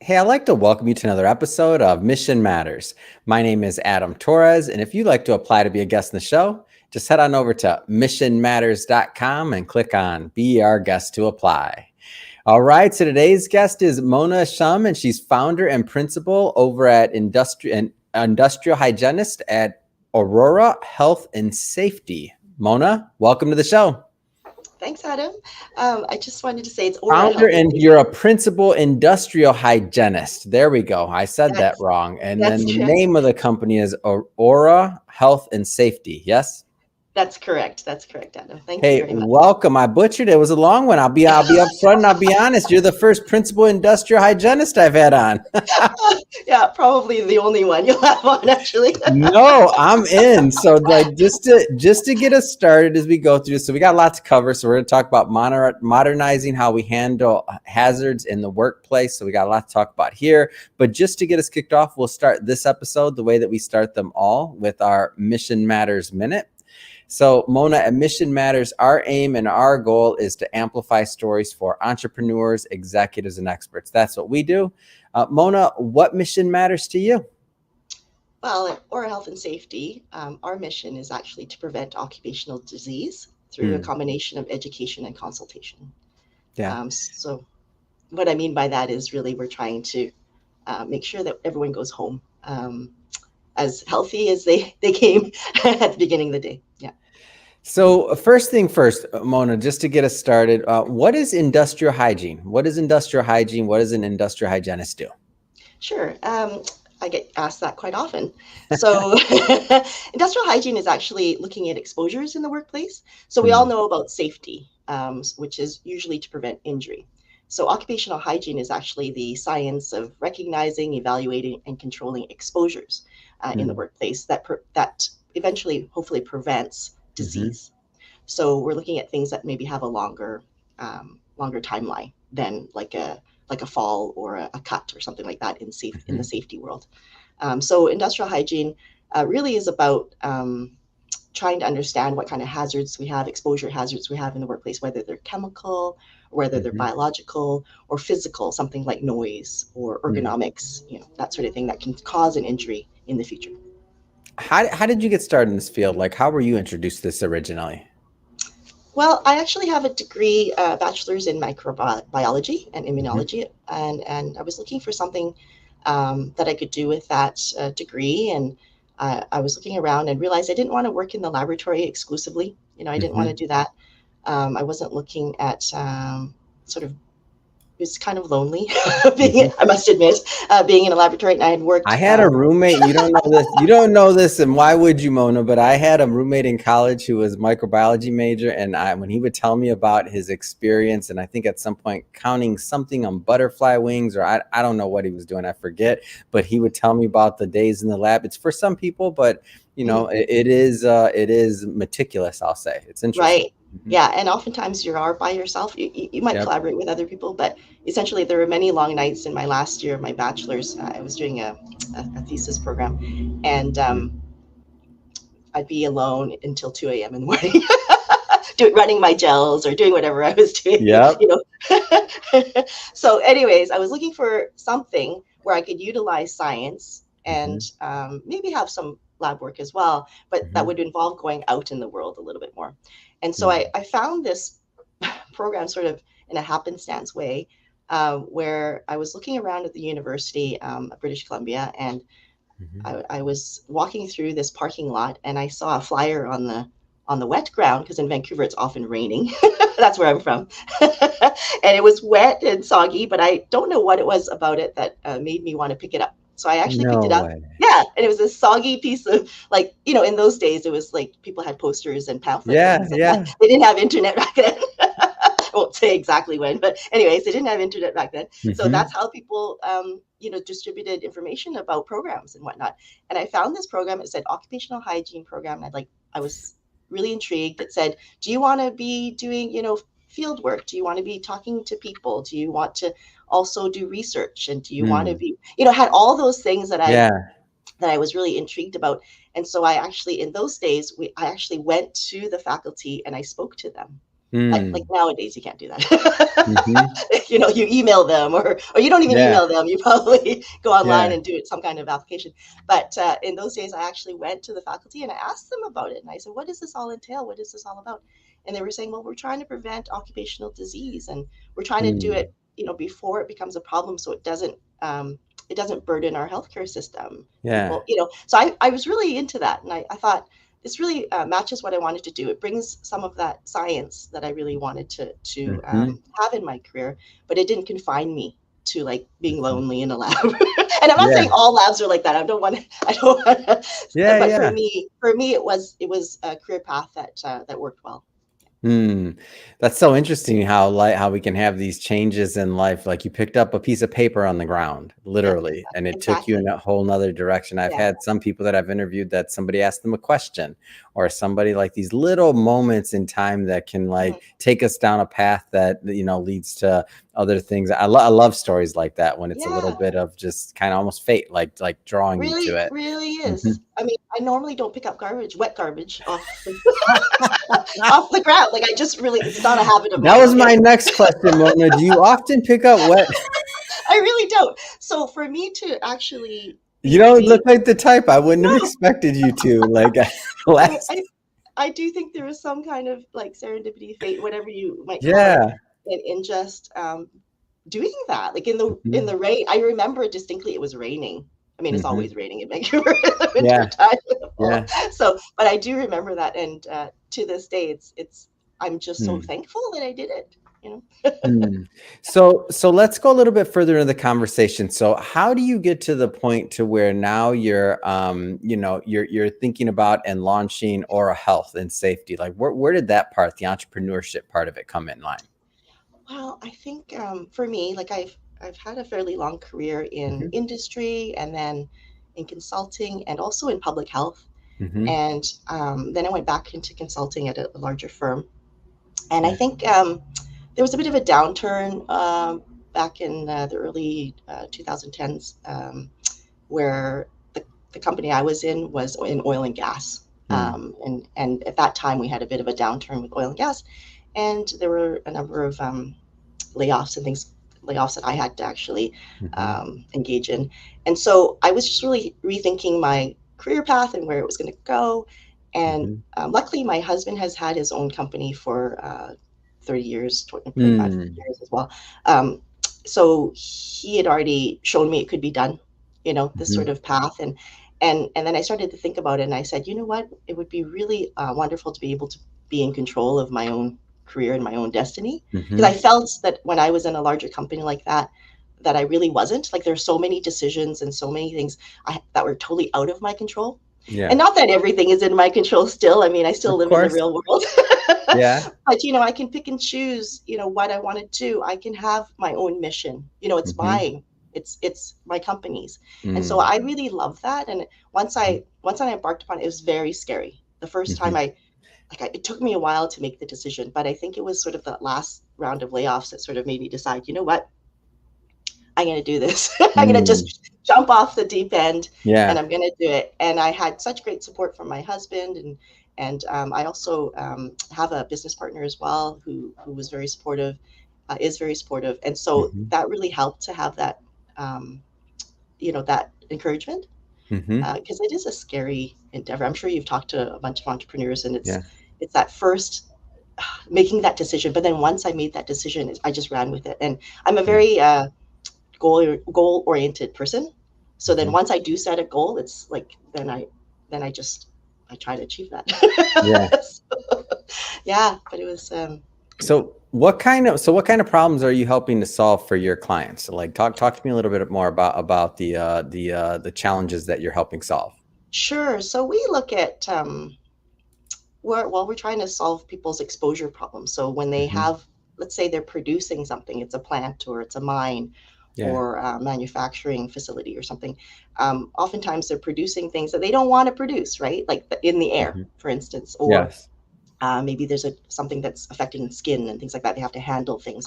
Hey, I'd like to welcome you to another episode of Mission Matters. My name is Adam Torres, and if you'd like to apply to be a guest in the show, just head on over to missionmatters.com and click on Be Our Guest to apply. All right, so today's guest is Mona Shum, and she's founder and principal over at Industrial Hygienist at Aurora Health and Safety. Mona, welcome to the show. Thanks, Adam. I just wanted to say it's Aura Founder, Health and and Safety. you're a principal industrial hygienist. There we go. I said that That's wrong. And then that's the correct. name of the company is Aura Health and Safety. Yes. That's correct. That's correct, Adam. Thank you Hey, very much. welcome. I butchered it. It was a long one. I'll be upfront and I'll be honest. You're the first principal industrial hygienist I've had on. Yeah, probably the only one you'll have on, actually. No, I'm in. So like just to get us started as we go through. So we got a lot to cover. So we're going to talk about modernizing how we handle hazards in the workplace. So we got a lot to talk about here. But just to get us kicked off, we'll start this episode the way that we start them all with our Mission Matters Minute. So Mona, at Mission Matters, our aim and our goal is to amplify stories for entrepreneurs, executives, and experts. That's what we do. Mona, what mission matters to you? Well, at Aura Health and Safety, our mission is actually to prevent occupational disease through a combination of education and consultation. Yeah. So what I mean by that is really we're trying to make sure that everyone goes home as healthy as they came at the beginning of the day. Yeah. So first thing first, Mona, just to get us started, what is industrial hygiene? What is industrial hygiene? What does an industrial hygienist do? Sure. I get asked that quite often. So industrial hygiene is actually looking at exposures in the workplace. So we all know about safety, which is usually to prevent injury. So occupational hygiene is actually the science of recognizing, evaluating, and controlling exposures in the workplace that eventually, hopefully, prevents disease. So we're looking at things that maybe have a longer timeline than like a fall or a cut or something like that in the safety world. So industrial hygiene really is about trying to understand what kind of hazards we have, exposure hazards we have in the workplace, whether they're chemical, or whether they're biological or physical, something like noise or ergonomics, that sort of thing that can cause an injury in the future. How did you get started in this field? Like, how were you introduced to this originally? Well, I actually have a degree, bachelor's in microbiology and immunology, and I was looking for something that I could do with that degree. And I was looking around and realized I didn't want to work in the laboratory exclusively. I didn't want to do that. I wasn't looking at sort of, it was kind of lonely, I must admit, being in a laboratory. And I had worked. I had a roommate. You don't know this. You don't know this, and why would you, Mona? But I had a roommate in college who was a microbiology major, and when he would tell me about his experience, and I think at some point counting something on butterfly wings, or I don't know what he was doing, I forget. But he would tell me about the days in the lab. It's for some people, but it is meticulous. I'll say it's interesting. Right. Yeah, and oftentimes you are by yourself. You might collaborate with other people, but essentially there were many long nights in my last year of my bachelor's. I was doing a thesis program, and I'd be alone until 2 a.m. in the morning, running my gels or doing whatever I was doing. Yeah. So anyways, I was looking for something where I could utilize science and maybe have some lab work as well, but that would involve going out in the world a little bit more. And so I found this program sort of in a happenstance way, where I was looking around at the University of British Columbia, and I was walking through this parking lot, and I saw a flyer on the wet ground, because in Vancouver it's often raining. That's where I'm from. And it was wet and soggy, but I don't know what it was about it that made me want to pick it up. So I actually picked it up. Yeah. And it was a soggy piece of, like, in those days, it was like people had posters and pamphlets. Yeah. They didn't have internet back then. I won't say exactly when, but anyways, they didn't have internet back then. So that's how people, distributed information about programs and whatnot. And I found this program. It said occupational hygiene program. And I was really intrigued. It said, do you want to be doing, field work? Do you want to be talking to people? Do you want to also do research? And do you want to be, had all those things that I was really intrigued about. And so I actually, in those days, I actually went to the faculty and I spoke to them. Like Mm. nowadays, you can't do Mhm. that. You email them, or you don't even Yeah. email them. You probably go online Yeah. and do it some kind of application. But in those days, I actually went to the faculty and I asked them about it. And I said, "What does this all entail? What is this all about?" And they were saying, "Well, we're trying to prevent occupational disease, and we're trying to do Mm. it, before it becomes a problem, so it doesn't burden our healthcare system. Yeah. People. So I was really into that, and I thought this really matches what I wanted to do. It brings some of that science that I really wanted to Mhm. have in my career, but it didn't confine me to like being Mhm. lonely in a lab. And I'm not Yeah. saying all labs are like that. I don't want to. I don't want to. Yeah, But yeah. for me, it was a career path that worked well. Hmm. That's so interesting how we can have these changes in life. Like you picked up a piece of paper on the ground, Yeah, literally, and it took you in exactly. a whole nother direction. I've Yeah. had some people that I've interviewed that somebody asked them a question, or somebody like these little moments in time that can Mhm. like take us down a path that leads to other things. I love stories like that when it's a little Yeah. bit of just kind of almost fate, like drawing you to Really, it. really Mhm. is. I mean, I normally don't pick up wet garbage off the ground. Like I just really, it's not a habit of That mine. was Okay. my next question, Mona. Do you often pick up wet? I really don't. So for me to actually You be don't be look like the type. I wouldn't have no, expected you to. Like so last. I do think there was some kind of like serendipity, fate, whatever you might call it, Yeah. in just doing that. Like in the Mhm. rain, I remember distinctly it was raining. I mean, it's Mhm. always raining in Vancouver in the Yeah. winter time, in the fall. Yeah. So, but I do remember that, and to this day, it's I'm just so Hmm. thankful that I did it. You know. Hmm. So let's go a little bit further into the conversation. So how do you get to the point to where now you're thinking about and launching Aura Health and Safety? Like where did that part, the entrepreneurship part of it, come in line? Well, I think for me, like I've had a fairly long career in Hmm. industry and then in consulting and also in public health. Hmm. And then I went back into consulting at a larger firm. And I Yeah. think there was a bit of a downturn back in the early 2010s where the company I was in was in oil and gas. Hmm. And at that time, we had a bit of a downturn with oil and gas. And there were a number of layoffs and things, layoffs that I had to actually Hmm. engage in. And so I was just really rethinking my career path and where it was going to go. And Hmm. luckily, my husband has had his own company for 30 years, 25 Hmm. years as well. Um, so he had already shown me it could be done, this sort Hmm. of path. And then I started to think about it, and I said, you know what, it would be really wonderful to be able to be in control of my own career and my own destiny, because I Hmm. felt that when I was in a larger company like that I really wasn't. Like there's so many decisions and so many things that were totally out of my control. And Yeah. not that everything is in my control still. I mean, I still Of live in the course. real world. Yeah. But I can pick and choose, what I want to do. I can have my own mission. It's Hmm. mine. It's my company's. And so Hmm. I really love that. And once I embarked upon it, it was very scary. The first time Hmm. it took me a while to make the decision, but I think it was sort of the last round of layoffs that sort of made me decide, you know what, I'm going to do this. I'm going to Hmm. just jump off the deep end, and Yeah. I'm going to do it. And I had such great support from my husband, and I also have a business partner as well who was very supportive, is very supportive, and so Hmm. that really helped to have um, that encouragement, Hmm. because it is a scary endeavor. I'm sure you've talked to a bunch of entrepreneurs, and it's Yeah. it's that first making that decision. But then once I made that decision, I just ran with it, and I'm a Yeah. very goal oriented person. So then Hmm. once I do set a goal, it's like then I try to achieve that. Yeah. So, yeah, but it was So what kind of problems are you helping to solve for your clients? So like talk to me a little bit more about the challenges that you're helping solve. sure. So we look at we're trying to solve people's exposure problems. So when they Hmm. have, let's say they're producing something, it's a plant or it's a mine Yeah. or a manufacturing facility or something. Oftentimes they're producing things that they don't want to produce, right? Like in the air, Hmm. for instance, or Yes. maybe there's something that's affecting skin and things like that. They have to handle things.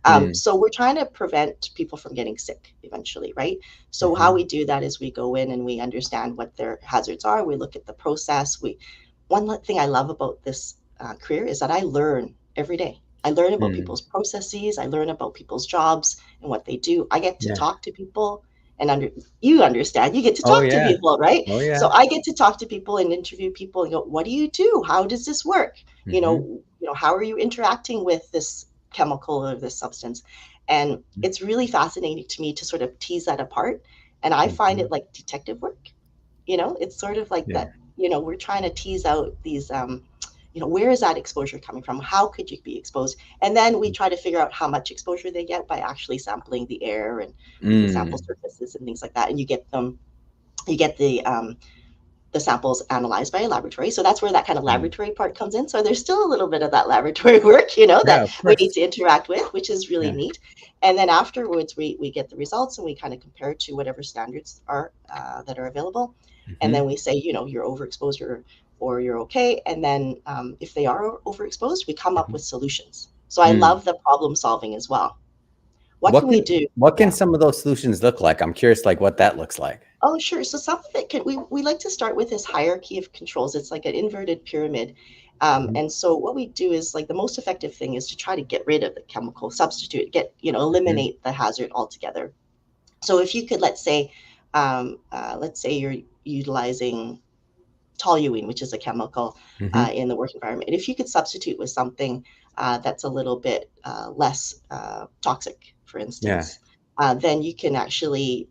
Mm. So we're trying to prevent people from getting sick eventually, right? So how Hmm. we do that is we go in and we understand what their hazards are. We look at the process. One thing I love about this career is that I learn. every day. I learn about Mm. people's processes. I learn about people's jobs and what they do. I get to Yeah. talk to people and you understand, you get to Oh talk to yeah. people, right? Oh So yeah. I get to talk to people and interview people and go, what do you do? How does this work? Hmm. How are you interacting with this chemical or this substance? And it's really fascinating to me to sort of tease that apart. And I find Hmm. it like detective work. It's sort of like Yeah. that, we're trying to tease out these, where is that exposure coming from? How could you be exposed? And then we try to figure out how much exposure they get by actually sampling the air, and we can sample Mm. surfaces and things like that. And you get the samples analyzed by a laboratory. So that's where that kind of Mm. laboratory part comes in. So there's still a little bit of that laboratory work, Yeah, that of we need course. to interact with, which is really Yeah. neat. And then afterwards, we get the results and we kind of compare to whatever standards are that are available. And then Hmm. we say, you're overexposed, or you're okay. And then if they are overexposed, we come up Hmm. with solutions. So I Mm. love the problem solving as well. What What can we can do? what can Yeah. some of those solutions look like? I'm curious, like what that looks like. Oh, sure. So some of it we like to start with this hierarchy of controls. It's like an inverted pyramid. Hmm. And so what we do is, like, the most effective thing is to try to get rid of the chemical substitute, Hmm. eliminate the hazard altogether. So if you could, let's say you're utilizing toluene, which is a chemical Hmm. in the work environment. And if you could substitute with something that's a little bit less toxic, for Yeah. instance, then you can actually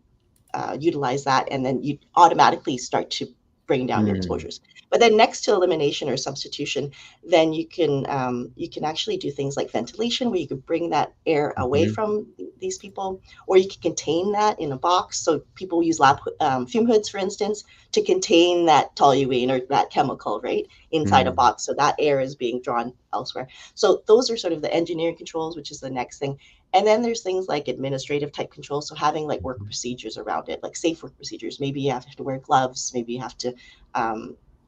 utilize that, and then you automatically start to bring down your Mm. exposures. But then next to elimination or substitution, then you can actually do things like ventilation, where you could bring that air away Hmm. from these people, or you can contain that in a box. So people use lab fume hoods, for instance, to contain that toluene or that chemical, right, inside a Mm. box, so that air is being drawn elsewhere. So those are sort of the engineering controls, which is the next thing. And then there's things like administrative type controls. So having like work procedures around it, like safe work procedures. Maybe you have to wear gloves. Maybe you have to,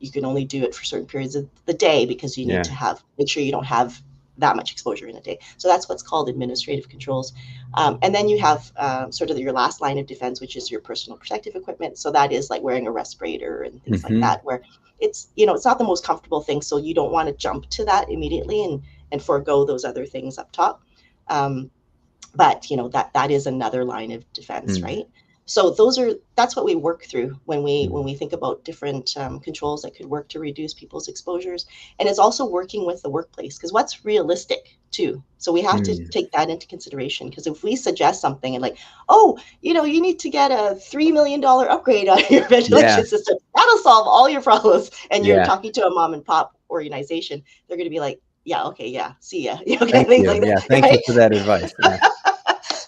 you can only do it for certain periods of the day, because you need Yeah. to make sure you don't have that much exposure in a day. So that's what's called administrative controls. And then you have sort of your last line of defense, which is your personal protective equipment. So that is like wearing a respirator and things like Hmm. that, where it's not the most comfortable thing. So you don't want to jump to that immediately and forego those other things up top. Um, but that is another line of defense, Mm. right? So that's what we work through when we when Mm. we think about different controls that could work to reduce people's exposures. And it's also working with the workplace, because what's realistic too. So we have to Mm. take that into consideration, because if we suggest something and, like, oh, you need to get a $3 million upgrade on your Yeah. ventilation system, that'll solve all your problems, and you're Yeah. talking to a mom and pop organization, they're going to be like, yeah, okay, yeah, see ya. Okay, Thank things you. like Yeah. that, Thank you right? for that advice. Yeah.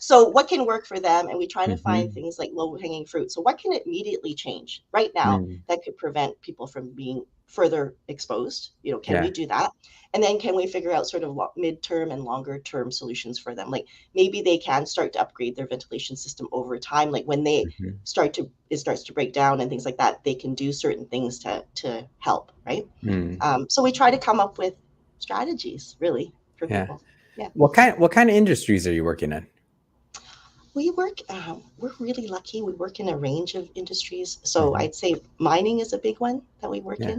So what can work for them? And we try to find Hmm. things like low hanging fruit. So what can immediately change right now Mm. that could prevent people from being further exposed? Can we Yeah. do that? And then can we figure out sort of midterm and longer term solutions for them? Like, maybe they can start to upgrade their ventilation system over time. Like, when Hmm. it starts to break down and things like that, they can do certain things to help, right? Mm. So we try to come up with strategies, really, for Yeah. people. Yeah. What kind of industries are you working in? We're really lucky. We work in a range of industries. So Hmm. I'd say mining is a big one that we work Yeah.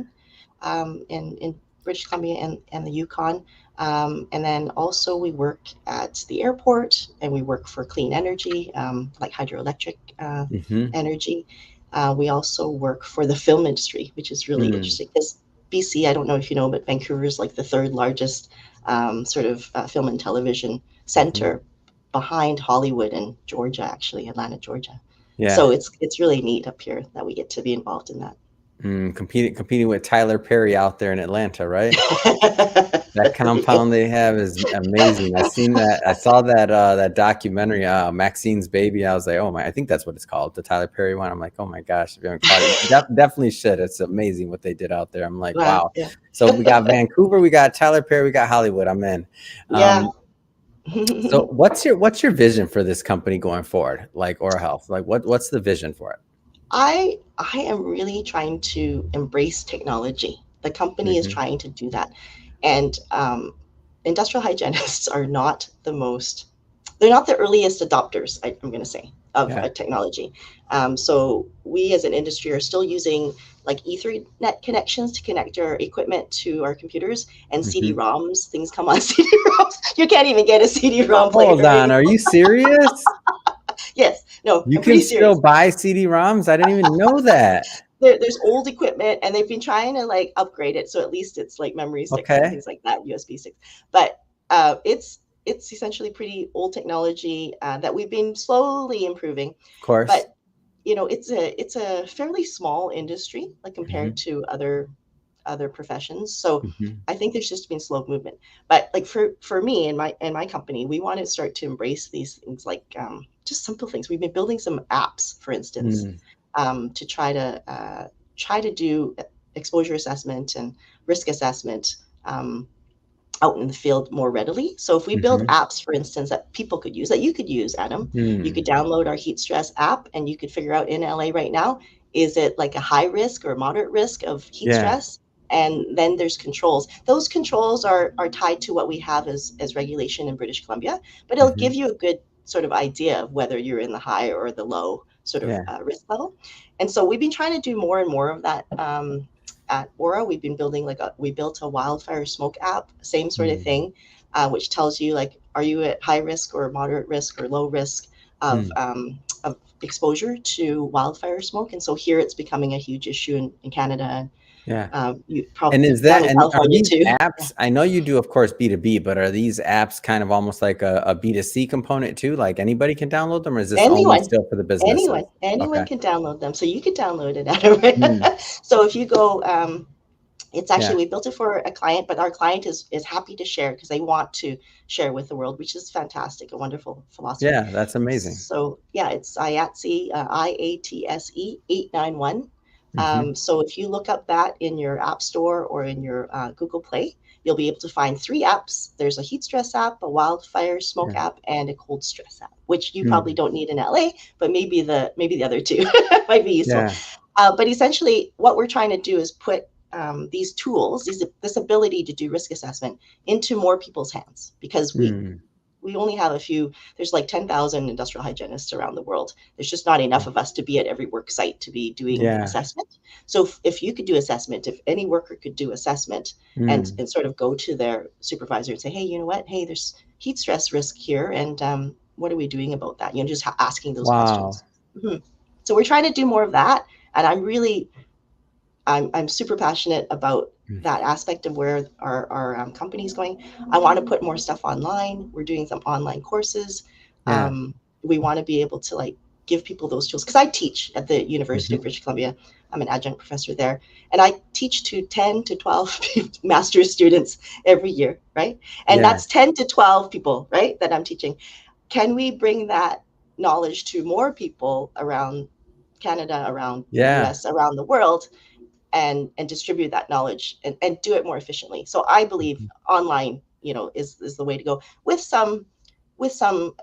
in British Columbia and the Yukon. And then also we work at the airport, and we work for clean energy, like hydroelectric Hmm. energy. We also work for the film industry, which is really Mm. interesting, because BC, I don't know if you know, but Vancouver is like the third largest sort of film and television Hmm. center, behind Hollywood and Georgia, actually, Atlanta, Georgia. Yeah. So it's really neat up here that we get to be involved in that. Mm. Competing with Tyler Perry out there in Atlanta, right? That Yeah. compound they have is amazing. I seen that. I saw that documentary, Maxine's Baby. I was like, oh my! I think that's what it's called, the Tyler Perry one. I'm like, oh my gosh, if you haven't caught it, definitely should. It's amazing what they did out there. I'm like, Wow. wow. Yeah. So we got Vancouver, we got Tyler Perry, we got Hollywood. I'm in. Yeah. So what's your vision for this company going forward, like Aura Health? Like what's the vision for it? I am really trying to embrace technology. The company is Hmm. trying to do that. And industrial hygienists are not they're not the earliest adopters, I'm going to say, of Yeah. a technology. So we as an industry are still using like Ethernet connections to connect our equipment to our computers, and Hmm. CD-ROMs. Things come on CD-ROMs. You can't even get a CD-ROM player Hold on, are anymore. you serious? Yes, no, You I'm can pretty still serious. buy CD-ROMs? I didn't even know that. There's old equipment, and they've been trying to like upgrade it, so at least it's like memory sticks and Okay, things like that, USB sticks. But it's essentially pretty old technology that we've been slowly improving. of course. But it's a fairly small industry, like compared Hmm. to other professions. So Hmm. I think there's just been slow movement. But like for me and my company, we want to start to embrace these things, like just simple things. We've been building some apps, for instance, Mm. to try to do exposure assessment and risk assessment out in the field more readily. So if we build Hmm. apps, for instance, that people could use, that you could use, Adam, you could Mm. download our heat stress app and you could figure out in LA right now, is it like a high risk or moderate risk of heat Yeah. stress? And then there's controls. Those controls are tied to what we have as regulation in British Columbia, but it'll Hmm. give you a good sort of idea of whether you're in the high or the low sort of Yeah. risk level. And so we've been trying to do more and more of that. At Aura, we've been building we built a wildfire smoke app, same sort of Mm. thing, which tells you like, are you at high risk or moderate risk or low risk Mm. of exposure to wildfire smoke. And so here it's becoming a huge issue in Canada, and Yeah. you probably And is down that, in and are California these too. Yeah. apps, I know you do, of course, B2B, but are these apps kind of almost like a B2C component too? Like anybody can download them, or is this only Anyone, still for the anyone, businesses? anyone Okay. can download them. So you could download it out of Mm. it. So if you go, it's actually, Yeah. we built it for a client, but our client is happy to share because they want to share with the world, which is fantastic, a wonderful philosophy. Yeah, that's amazing. So yeah, it's IATSE, IATSE 891. Hmm. So if you look up that in your App Store or in your Google Play, you'll be able to find three apps. There's a heat stress app, a wildfire smoke Yeah. app, and a cold stress app, which you probably Mm. don't need in LA, but maybe the other two might be useful. Yeah. But essentially, what we're trying to do is put these tools, this ability to do risk assessment into more people's hands, because Mm. we only have a few. There's like 10,000 industrial hygienists around the world. There's just not enough of us to be at every work site to be doing Yeah. assessment. So if you could do assessment, if any worker could do assessment Mm. and sort of go to their supervisor and say, hey, you know what? Hey, there's heat stress risk here. And what are we doing about that? Just asking those Wow. questions. Mm-hmm. So we're trying to do more of that. And I'm super passionate about Mm. that aspect of where our company is going. I want to put more stuff online. We're doing some online courses. Yeah. We want to be able to like give people those tools, because I teach at the University of Hmm. British Columbia. I'm an adjunct professor there, and I teach to 10 to 12 master's students every year, right? And Yeah. that's 10 to 12 people, right, that I'm teaching. Can we bring that knowledge to more people around Canada, around the Yeah. US, around the world, and distribute that knowledge and do it more efficiently? So I believe Mhm. online, is the way to go, with some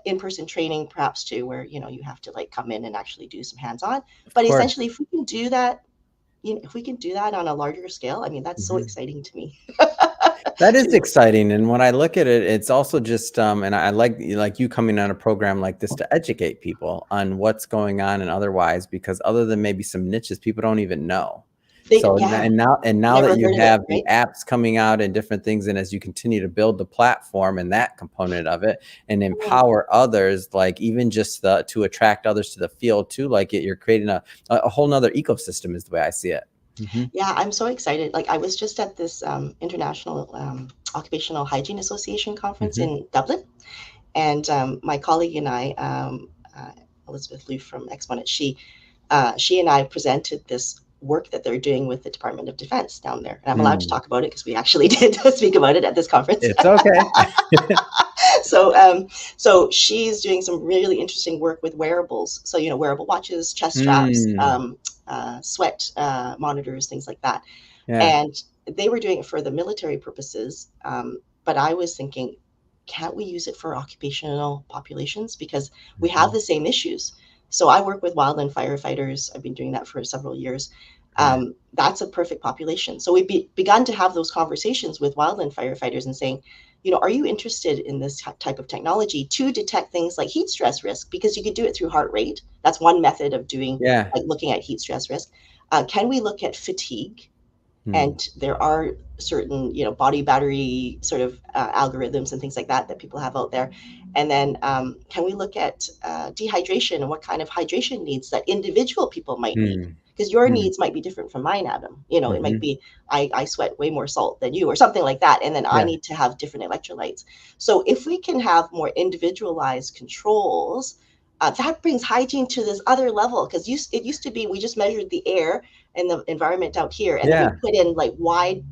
in-person training perhaps too, where you have to like come in and actually do some hands-on. Of But course. essentially, if we can do that, if we can do that on a larger scale, I mean, that's so Hmm. exciting to me. That is Too. exciting, and when I look at it, it's also just, and I like you coming on a program like this to educate people on what's going on and otherwise, because other than maybe some niches, people don't even know. So Yeah, and now never that you heard of it, have the right? apps coming out and different things, and as you continue to build the platform and that component of it, and Mm. empower others, like even just to attract others to the field too, like you're creating a whole nother ecosystem is the way I see it. Hmm. Yeah, I'm so excited. Like I was just at this International Occupational Hygiene Association conference Hmm. in Dublin, and my colleague and I, Elizabeth Liu from Exponent, she and I presented this work that they're doing with the Department of Defense down there. And I'm allowed to Mm. talk about it because we actually did speak about it at this conference. It's okay. So she's doing some really interesting work with wearables. So, wearable watches, chest straps, Mm. sweat monitors, things like that. Yeah. And they were doing it for the military purposes. But I was thinking, can't we use it for occupational populations? Because we have Hmm. the same issues. So I work with wildland firefighters. I've been doing that for several years. Yeah. That's a perfect population. So we've begun to have those conversations with wildland firefighters and saying, are you interested in this type of technology to detect things like heat stress risk? Because you could do it through heart rate. That's one method of doing, Yeah. like looking at heat stress risk. Can we look at fatigue? Hmm. And there are certain, body battery sort of algorithms and things like that that people have out there. And then can we look at dehydration and what kind of hydration needs that individual people might need? Hmm. Because your Hmm. needs might be different from mine, Adam. It might Hmm. be I sweat way more salt than you or something like that. And then I Yeah. need to have different electrolytes. So if we can have more individualized controls, that brings hygiene to this other level. Because it used to be we just measured the air and the environment out here, and then we Yeah. put in like wide,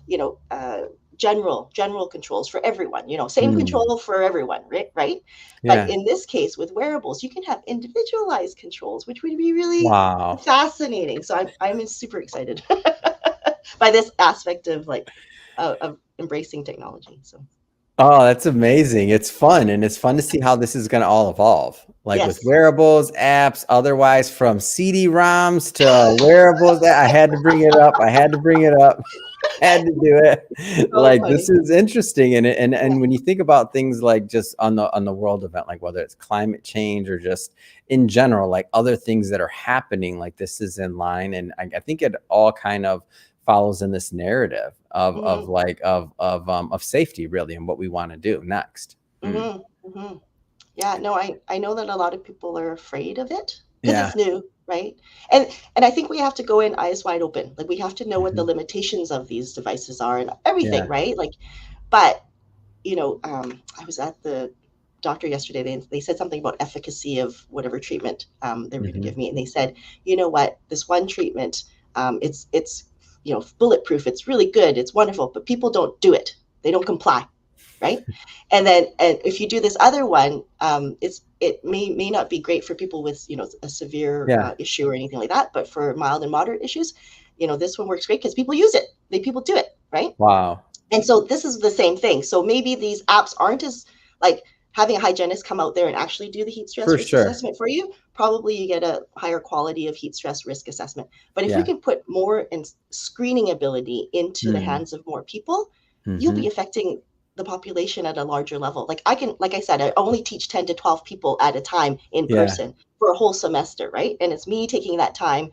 you know, uh, general controls for everyone. Same Hmm. control for everyone, right? Right. But Yeah. in this case, with wearables, you can have individualized controls, which would be really Wow. fascinating. So I'm super excited by this aspect of like of embracing technology. So Oh, that's amazing. It's fun. And it's fun to see how this is going to all evolve. Like with yes. wearables, apps, otherwise from CD-ROMs to wearables. I had to bring it up. I had to bring it up. Had to do it. So Like this funny. is interesting. And Yeah. and when you think about things like just on the world event, like whether it's climate change or just in general, like other things that are happening, like this is in line. And I think it all kind of follows in this narrative of Hmm. like of safety really and what we want to do next. Mm. Hmm. Hmm. Yeah, no, I know that a lot of people are afraid of it because Yeah. it's new, right? And I think we have to go in eyes wide open. Like we have to know what the Mhm. limitations of these devices are and everything, Yeah. right? Like, but I was at the doctor yesterday. They said something about efficacy of whatever treatment they were going to Hmm. give me, and they said, you know what, this one treatment, it's bulletproof. It's really good. It's wonderful, but people don't do it. They don't comply, right? And if you do this other one, it may not be great for people with a severe Yeah. issue or anything like that, but for mild and moderate issues, this one works great because people use it. People do it, right? Wow. And so this is the same thing. So maybe these apps aren't as like having a hygienist come out there and actually do the heat stress For risk sure. assessment for you. Probably you get a higher quality of heat stress risk assessment. But if we Yeah. can put more screening ability into the Mm. hands of more people, you'll be Hmm. affecting the population at a larger level. Like I said, I only teach 10 to 12 people at a time in Yeah. person for a whole semester, right? And it's me taking that time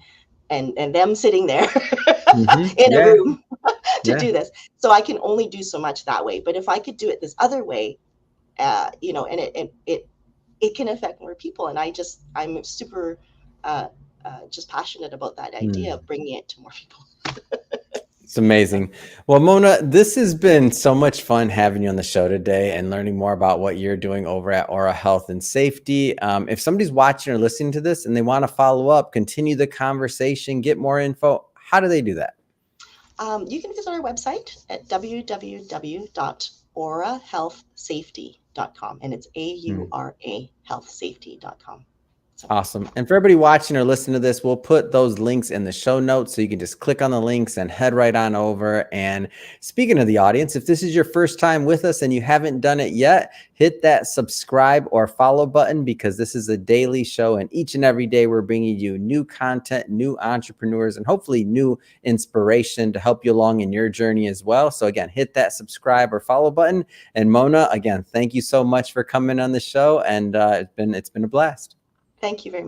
and them sitting there Hmm. in a Yeah. room to Yeah. do this. So I can only do so much that way. But if I could do it this other way, and it can affect more people. And I'm super uh, just passionate about that idea Mm. of bringing it to more people. It's amazing. Well, Mona, this has been so much fun having you on the show today and learning more about what you're doing over at Aura Health and Safety. If somebody's watching or listening to this and they want to follow up, continue the conversation, get more info, how do they do that? You can visit our website at www.aurahealthsafety.com, and it's Hmm. AURA healthsafety.com. So Awesome. And for everybody watching or listening to this, we'll put those links in the show notes so you can just click on the links and head right on over. And speaking of the audience, if this is your first time with us and you haven't done it yet, hit that subscribe or follow button because this is a daily show. And each and every day, we're bringing you new content, new entrepreneurs, and hopefully new inspiration to help you along in your journey as well. So again, hit that subscribe or follow button. And Mona, again, thank you so much for coming on the show. And it's been a blast. thank you very much.